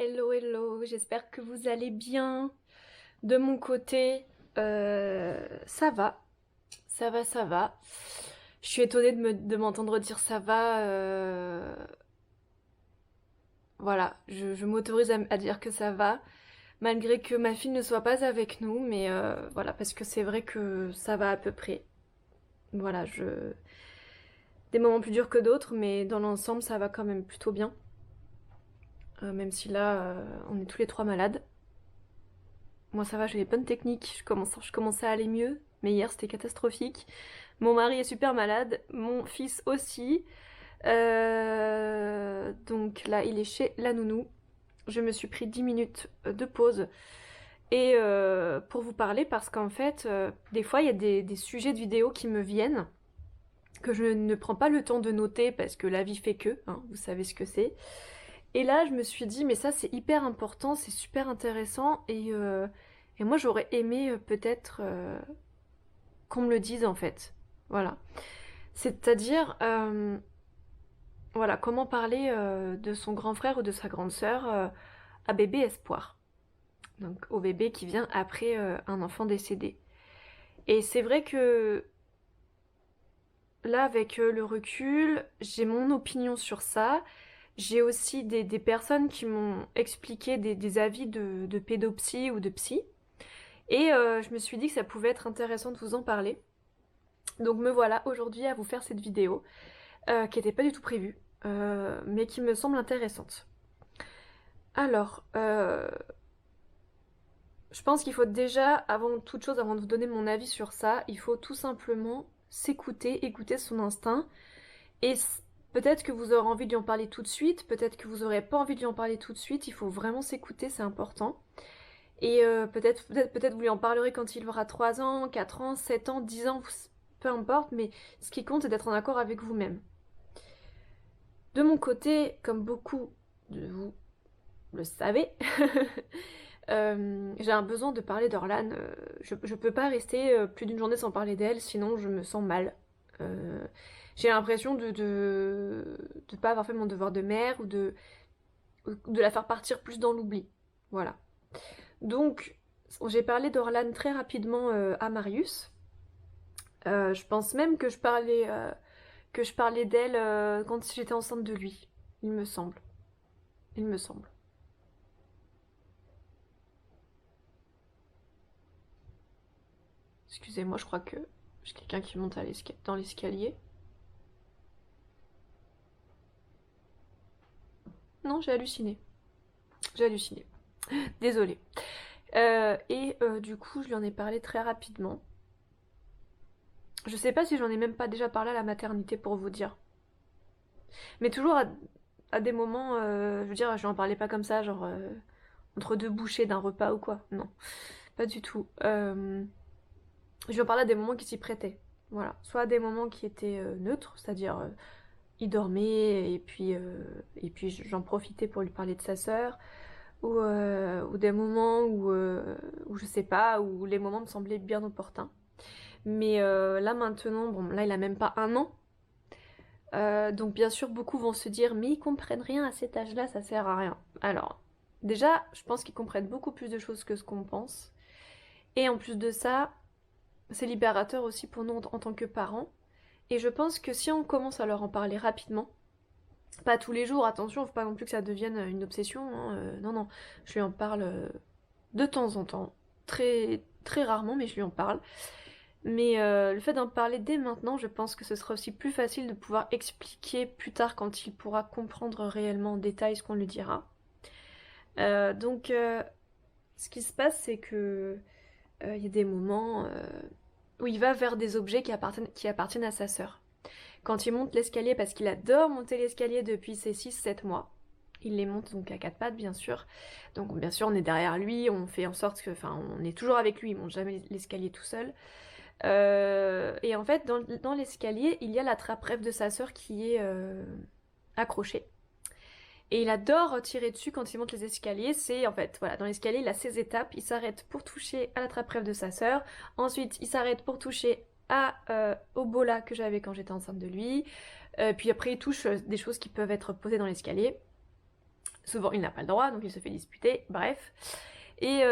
Hello, hello, j'espère que vous allez bien. De mon côté, ça va, ça va. Je suis étonnée de m'entendre dire ça va. Voilà, je m'autorise à dire que ça va, malgré que ma fille ne soit pas avec nous, mais voilà, parce que c'est vrai que ça va à peu près. Voilà, des moments plus durs que d'autres, mais dans l'ensemble, ça va quand même plutôt bien. Même si là, on est tous les trois malades. Moi ça va, j'ai les bonnes techniques, je commençais à aller mieux, mais hier c'était catastrophique. Mon mari est super malade, mon fils aussi. Donc là il est chez la nounou. Je me suis pris 10 minutes de pause et pour vous parler parce qu'en fait des fois il y a des sujets de vidéos qui me viennent que je ne prends pas le temps de noter parce que la vie fait que, hein, vous savez ce que c'est. Et là, je me suis dit, mais ça, c'est hyper important, c'est super intéressant, et moi, j'aurais aimé peut-être qu'on me le dise, en fait. Voilà. C'est-à-dire, voilà, comment parler de son grand frère ou de sa grande sœur à bébé espoir. Donc, au bébé qui vient après un enfant décédé. Et c'est vrai que là, avec le recul, j'ai mon opinion sur ça. J'ai aussi des personnes qui m'ont expliqué des avis de pédopsie ou de psy. Et je me suis dit que ça pouvait être intéressant de vous en parler. Donc me voilà aujourd'hui à vous faire cette vidéo, qui n'était pas du tout prévue, mais qui me semble intéressante. Alors, je pense qu'il faut déjà, avant toute chose, avant de vous donner mon avis sur ça, il faut tout simplement s'écouter, écouter son instinct. Et peut-être que vous aurez envie de lui en parler tout de suite, peut-être que vous n'aurez pas envie de lui en parler tout de suite, il faut vraiment s'écouter, c'est important. Et peut-être vous lui en parlerez quand il aura 3 ans, 4 ans, 7 ans, 10 ans, peu importe, mais ce qui compte c'est d'être en accord avec vous-même. De mon côté, comme beaucoup de vous le savez, j'ai un besoin de parler d'Orlan. Je peux pas rester plus d'une journée sans parler d'elle, sinon je me sens mal. Euh, j'ai l'impression de pas avoir fait mon devoir de mère ou de la faire partir plus dans l'oubli. Voilà. Donc, j'ai parlé d'Orlan très rapidement à Marius. Je pense même que je parlais d'elle quand j'étais enceinte de lui. Il me semble. Il me semble. Excusez-moi, je crois que j'ai quelqu'un qui monte dans l'escalier. Non, j'ai halluciné. J'ai halluciné. Désolée. Du coup, je lui en ai parlé très rapidement. Je sais pas si j'en ai même pas déjà parlé à la maternité pour vous dire. Mais toujours à des moments, je veux dire, je lui en parlais pas comme ça, genre entre deux bouchées d'un repas ou quoi. Non, pas du tout. Je lui en parlais à des moments qui s'y prêtaient. Voilà. Soit à des moments qui étaient neutres, c'est-à-dire il dormait et puis j'en profitais pour lui parler de sa sœur, ou des moments où je sais pas, où les moments me semblaient bien opportuns. Mais là maintenant, bon, là il a même pas 1 an. Donc bien sûr, beaucoup vont se dire, mais ils comprennent rien à cet âge-là, ça sert à rien. Alors, déjà, je pense qu'ils comprennent beaucoup plus de choses que ce qu'on pense. Et en plus de ça, c'est libérateur aussi pour nous en tant que parents. Et je pense que si on commence à leur en parler rapidement, pas tous les jours, attention, faut pas non plus que ça devienne une obsession, hein, non, non, je lui en parle de temps en temps, très, très rarement, mais je lui en parle. Mais le fait d'en parler dès maintenant, je pense que ce sera aussi plus facile de pouvoir expliquer plus tard quand il pourra comprendre réellement en détail ce qu'on lui dira. Donc, ce qui se passe, c'est que il y a des moments où il va vers des objets qui appartiennent à sa sœur. Quand il monte l'escalier, parce qu'il adore monter l'escalier depuis ses 6-7 mois, il les monte donc à quatre pattes, bien sûr. Donc, bien sûr, on est derrière lui, on fait en sorte que, enfin, on est toujours avec lui, il monte jamais l'escalier tout seul. Et en fait, dans l'escalier, il y a la trappe-rêve de sa sœur qui est accrochée. Et il adore tirer dessus quand il monte les escaliers. C'est en fait, voilà, dans l'escalier, il a ses étapes. Il s'arrête pour toucher à la trappe-rêve de sa sœur. Ensuite, il s'arrête pour toucher au bola que j'avais quand j'étais enceinte de lui. Puis après, il touche des choses qui peuvent être posées dans l'escalier. Souvent, il n'a pas le droit, donc il se fait disputer, bref. Et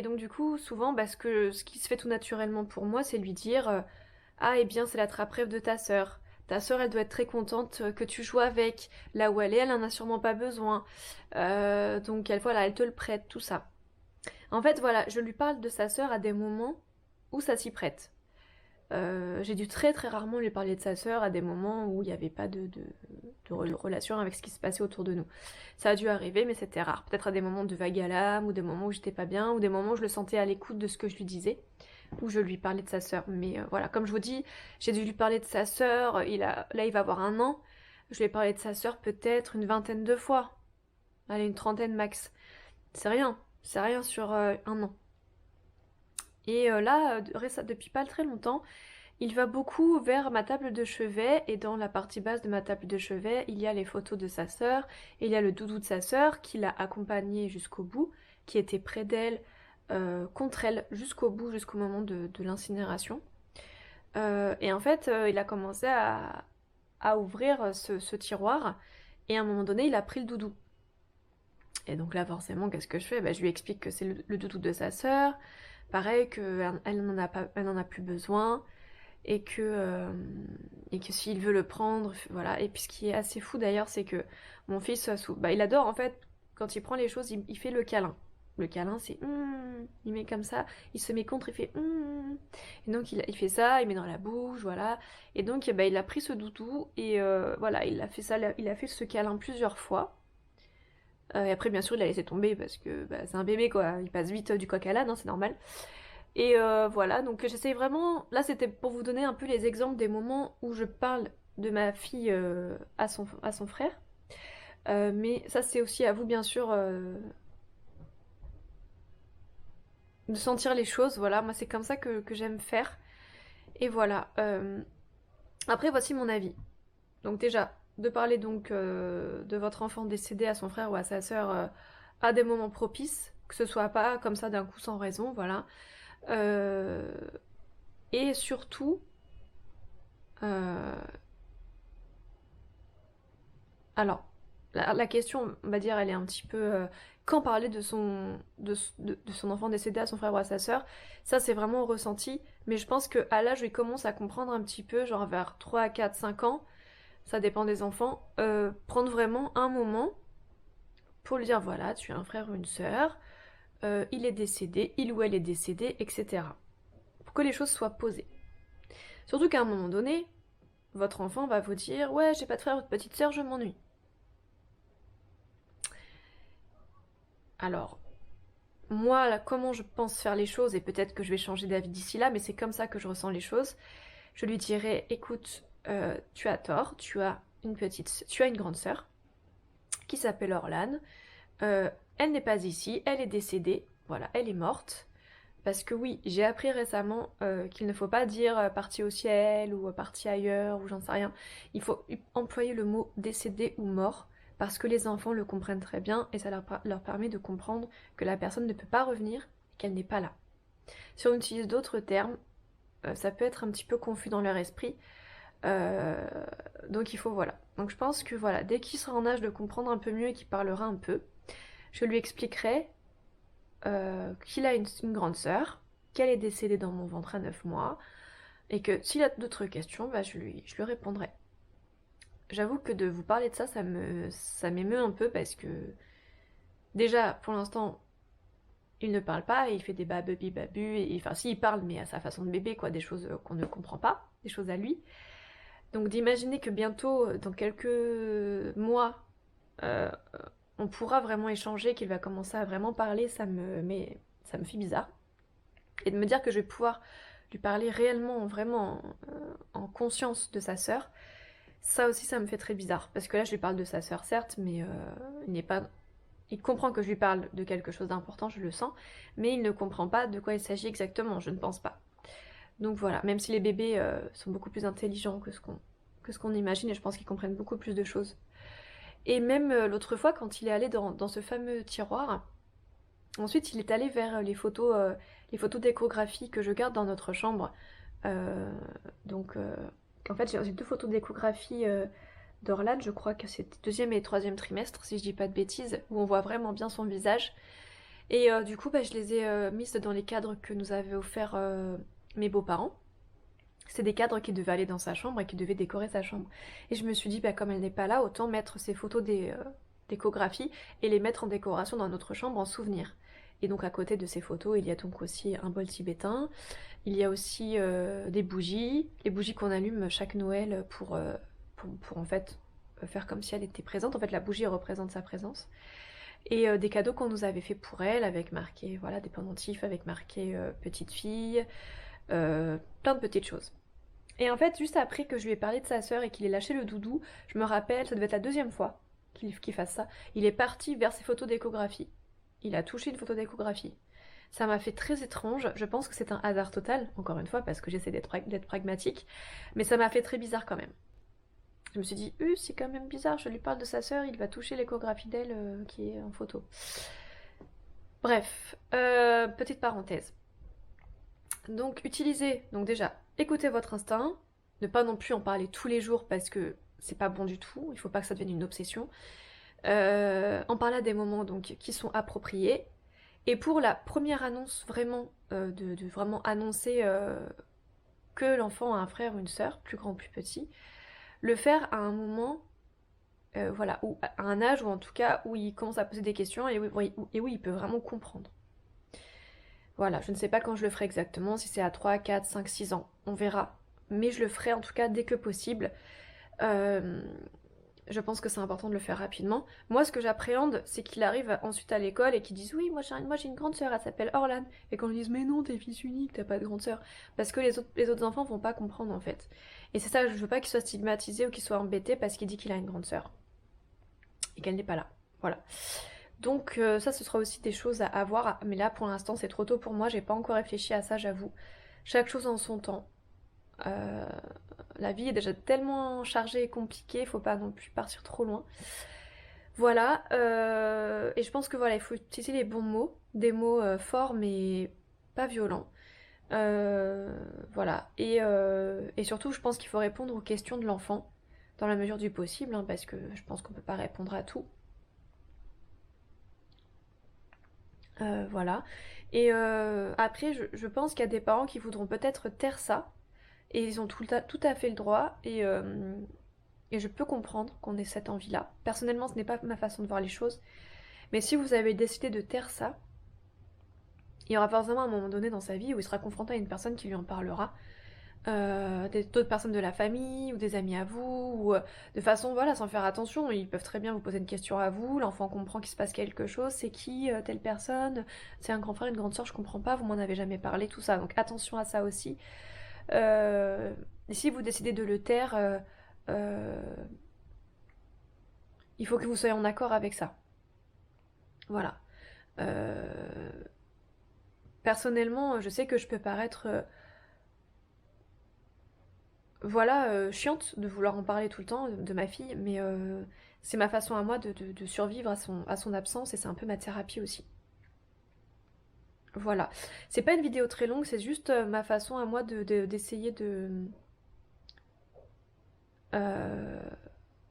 donc du coup, souvent, ce qui se fait tout naturellement pour moi, c'est lui dire ah, eh bien, c'est l'attrape-rêve de ta sœur. Ta sœur, elle doit être très contente que tu joues avec. Là où elle en a sûrement pas besoin. Donc, voilà, elle te le prête, tout ça. En fait, voilà, je lui parle de sa sœur à des moments où ça s'y prête. J'ai dû très très rarement lui parler de sa sœur à des moments où il n'y avait pas de relation avec ce qui se passait autour de nous. Ça a dû arriver, mais c'était rare. Peut-être à des moments de vague à l'âme, ou des moments où j'étais pas bien, ou des moments où je le sentais à l'écoute de ce que je lui disais, où je lui parlais de sa sœur. Mais voilà, comme je vous dis, j'ai dû lui parler de sa sœur, là il va avoir 1 an, je lui ai parlé de sa sœur peut-être une vingtaine de fois. Allez, une trentaine max. C'est rien sur 1 an. Et là, depuis pas très longtemps, il va beaucoup vers ma table de chevet, et dans la partie basse de ma table de chevet, il y a les photos de sa sœur, et il y a le doudou de sa sœur qui l'a accompagnée jusqu'au bout, qui était près d'elle, contre elle, jusqu'au bout, jusqu'au moment de l'incinération. Et en fait, il a commencé à ouvrir ce tiroir, et à un moment donné, il a pris le doudou. Et donc là, forcément, qu'est-ce que je fais? Je lui explique que c'est le doudou de sa sœur, pareil, qu'elle n'en a plus besoin, et que s'il veut le prendre, voilà. Et puis ce qui est assez fou d'ailleurs, c'est que mon fils, il adore en fait, quand il prend les choses, il fait le câlin. Le câlin, c'est il met comme ça, il se met contre, il fait et donc il fait ça, il met dans la bouche, voilà. Et donc il a pris ce doudou, et voilà, il a fait ça, il a fait ce câlin plusieurs fois. Et après, bien sûr, il a laissé tomber parce que c'est un bébé, quoi. Il passe vite du coq à l'âne, hein, c'est normal. Et voilà, donc j'essaye vraiment... Là, c'était pour vous donner un peu les exemples des moments où je parle de ma fille à son frère. Mais ça, c'est aussi à vous, bien sûr, de sentir les choses. Voilà, moi, c'est comme ça que j'aime faire. Et voilà. Après, voici mon avis. Donc déjà, de parler donc de votre enfant décédé à son frère ou à sa sœur à des moments propices, que ce soit pas comme ça d'un coup sans raison, voilà. Euh, et surtout, euh, alors, la question, on va dire, elle est un petit peu... quand parler de son enfant décédé à son frère ou à sa sœur, ça c'est vraiment ressenti, mais je pense qu'à l'âge où il commence à comprendre un petit peu, genre vers 3, 4, 5 ans, ça dépend des enfants, prendre vraiment un moment pour lui dire, voilà, tu as un frère ou une sœur, il est décédé, il ou elle est décédé, etc. Pour que les choses soient posées. Surtout qu'à un moment donné, votre enfant va vous dire, ouais, j'ai pas de frère ou de petite sœur, je m'ennuie. Alors, moi, là, comment je pense faire les choses, et peut-être que je vais changer d'avis d'ici là, mais c'est comme ça que je ressens les choses, je lui dirais, écoute, tu as tort, tu as une grande sœur qui s'appelle Orlane, elle n'est pas ici, elle est décédée, voilà, elle est morte, parce que oui, j'ai appris récemment qu'il ne faut pas dire partie au ciel ou partie ailleurs ou j'en sais rien, il faut employer le mot décédé ou mort, parce que les enfants le comprennent très bien et ça leur permet de comprendre que la personne ne peut pas revenir et qu'elle n'est pas là. Si on utilise d'autres termes, ça peut être un petit peu confus dans leur esprit. Euh, donc il faut, voilà. Donc je pense que voilà, dès qu'il sera en âge de comprendre un peu mieux et qu'il parlera un peu, je lui expliquerai qu'il a une grande sœur, qu'elle est décédée dans mon ventre à 9 mois, et que s'il a d'autres questions, je lui répondrai. J'avoue que de vous parler de ça, ça m'émeut un peu parce que déjà, pour l'instant, il ne parle pas, et il fait des babubi babu, et enfin si il parle, mais à sa façon de bébé, quoi, des choses qu'on ne comprend pas, des choses à lui. Donc d'imaginer que bientôt, dans quelques mois, euh, on pourra vraiment échanger, qu'il va commencer à vraiment parler, ça me fait bizarre. Et de me dire que je vais pouvoir lui parler réellement, vraiment en conscience de sa sœur, ça aussi ça me fait très bizarre. Parce que là je lui parle de sa sœur certes, mais il n'est pas... Il comprend que je lui parle de quelque chose d'important, je le sens, mais il ne comprend pas de quoi il s'agit exactement, je ne pense pas. Donc voilà, même si les bébés sont beaucoup plus intelligents que ce qu'on imagine, et je pense qu'ils comprennent beaucoup plus de choses. Et même l'autre fois, quand il est allé dans ce fameux tiroir, ensuite il est allé vers les photos d'échographie que je garde dans notre chambre. Donc, en fait, j'ai 2 photos d'échographie d'Orlan, je crois que c'est deuxième et troisième trimestre, si je dis pas de bêtises, où on voit vraiment bien son visage. Et du coup, bah, je les ai mises dans les cadres que nous avaient offerts mes beaux-parents. C'est des cadres qui devaient aller dans sa chambre et qui devaient décorer sa chambre. Et je me suis dit, bah, comme elle n'est pas là, autant mettre ces photos d'échographie et les mettre en décoration dans notre chambre en souvenir. Et donc à côté de ces photos, il y a donc aussi un bol tibétain, il y a aussi des bougies, les bougies qu'on allume chaque Noël pour en fait faire comme si elle était présente. En fait, la bougie représente sa présence. Et des cadeaux qu'on nous avait fait pour elle, avec marqué, voilà, des pendentifs, avec marqué petite fille, plein de petites choses. Et en fait, juste après que je lui ai parlé de sa sœur et qu'il ait lâché le doudou, je me rappelle, ça devait être la deuxième fois qu'il fasse ça, il est parti vers ses photos d'échographie. Il a touché une photo d'échographie. Ça m'a fait très étrange, je pense que c'est un hasard total, encore une fois, parce que j'essaie d'être pragmatique, mais ça m'a fait très bizarre quand même. Je me suis dit, c'est quand même bizarre, je lui parle de sa sœur, il va toucher l'échographie d'elle qui est en photo. Bref, petite parenthèse. Donc utilisez, donc déjà, écoutez votre instinct, ne pas non plus en parler tous les jours parce que c'est pas bon du tout, il faut pas que ça devienne une obsession. En parler à des moments donc qui sont appropriés. Et pour la première annonce vraiment, de vraiment annoncer que l'enfant a un frère ou une sœur, plus grand ou plus petit, le faire à un moment, voilà, ou à un âge ou en tout cas où il commence à poser des questions et où il peut vraiment comprendre. Voilà, je ne sais pas quand je le ferai exactement, si c'est à 3, 4, 5, 6 ans, on verra. Mais je le ferai en tout cas dès que possible. Je pense que c'est important de le faire rapidement. Moi, ce que j'appréhende, c'est qu'il arrive ensuite à l'école et qu'il dise oui, moi j'ai une grande sœur, elle s'appelle Orlan. Et qu'on lui dise mais non, t'es fils unique, t'as pas de grande sœur. Parce que les autres enfants vont pas comprendre en fait. Et c'est ça, je veux pas qu'il soit stigmatisé ou qu'il soit embêté parce qu'il dit qu'il a une grande sœur. Et qu'elle n'est pas là. Voilà. Donc ça, ce sera aussi des choses à avoir. Mais là, pour l'instant, c'est trop tôt pour moi. J'ai pas encore réfléchi à ça, j'avoue. Chaque chose en son temps. La vie est déjà tellement chargée et compliquée, faut pas non plus partir trop loin. Voilà, et je pense que voilà, il faut utiliser les bons mots, des mots forts mais pas violents. Voilà, et surtout, je pense qu'il faut répondre aux questions de l'enfant dans la mesure du possible, hein, parce que je pense qu'on peut pas répondre à tout. Voilà. Et après, je pense qu'il y a des parents qui voudront peut-être taire ça, et ils ont tout à fait le droit, et je peux comprendre qu'on ait cette envie-là. Personnellement, ce n'est pas ma façon de voir les choses, mais si vous avez décidé de taire ça, il y aura forcément un moment donné dans sa vie où il sera confronté à une personne qui lui en parlera, d'autres personnes de la famille, ou des amis à vous, ou de façon, voilà, sans faire attention, ils peuvent très bien vous poser une question à vous, l'enfant comprend qu'il se passe quelque chose, c'est qui, telle personne, c'est un grand frère, une grande soeur, je comprends pas, vous m'en avez jamais parlé, tout ça, donc attention à ça aussi. Et si vous décidez de le taire, il faut que vous soyez en accord avec ça. Voilà. Euh, Personnellement, je sais que je peux paraître, voilà, chiante de vouloir en parler tout le temps de ma fille, mais c'est ma façon à moi de survivre à son absence et c'est un peu ma thérapie aussi. Voilà. C'est pas une vidéo très longue, c'est juste ma façon à moi d'essayer euh,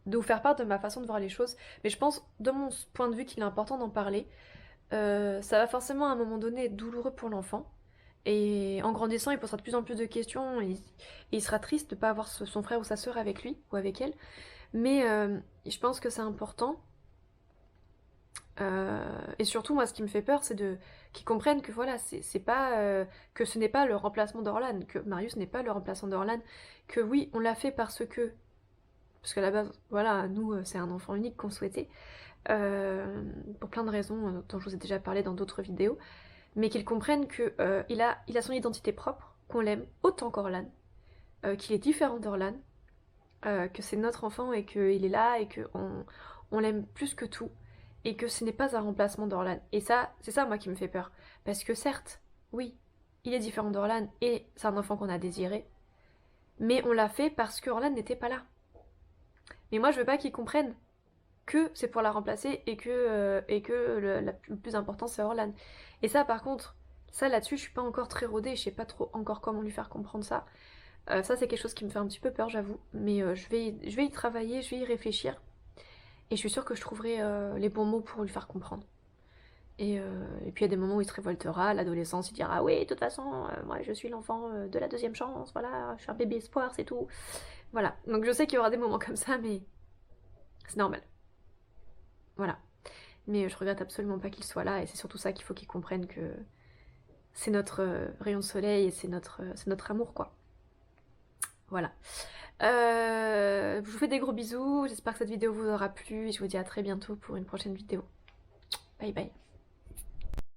de vous faire part de ma façon de voir les choses. Mais je pense, de mon point de vue, qu'il est important d'en parler. Ça va forcément à un moment donné être douloureux pour l'enfant. Et en grandissant, il posera de plus en plus de questions et il sera triste de ne pas avoir son frère ou sa sœur avec lui ou avec elle. Mais je pense que c'est important. Et surtout, moi, ce qui me fait peur, c'est qu'ils comprennent que voilà, c'est pas que ce n'est pas le remplacement d'Orlan, que Marius n'est pas le remplaçant d'Orlan, que oui, on l'a fait parce qu'à la base, voilà, nous, c'est un enfant unique qu'on souhaitait, pour plein de raisons dont je vous ai déjà parlé dans d'autres vidéos, mais qu'ils comprennent que il a son identité propre, qu'on l'aime autant qu'Orlan, qu'il est différent d'Orlan, que c'est notre enfant et qu'il est là et qu'on on l'aime plus que tout et que ce n'est pas un remplacement d'Orlan. Et ça, c'est ça moi qui me fait peur. Parce que certes, oui, il est différent d'Orlan et c'est un enfant qu'on a désiré, mais on l'a fait parce que Orlan n'était pas là. Mais moi je veux pas qu'ils comprennent que c'est pour la remplacer et que le plus important c'est Orlan. Et ça par contre, ça là-dessus je suis pas encore très rodée, je sais pas trop encore comment lui faire comprendre ça. Ça c'est quelque chose qui me fait un petit peu peur, j'avoue, mais je vais y travailler, je vais y réfléchir, et je suis sûre que je trouverai les bons mots pour lui faire comprendre. Et puis il y a des moments où il se révoltera, à l'adolescence il dira ah oui, de toute façon, moi je suis l'enfant de la deuxième chance, voilà, je suis un bébé espoir, c'est tout. Voilà, donc je sais qu'il y aura des moments comme ça, mais c'est normal. Voilà. Mais je regrette absolument pas qu'il soit là, et c'est surtout ça qu'il faut qu'il comprenne que c'est notre rayon de soleil et c'est notre amour, quoi. Voilà. Je vous fais des gros bisous, j'espère que cette vidéo vous aura plu, et je vous dis à très bientôt pour une prochaine vidéo. Bye bye.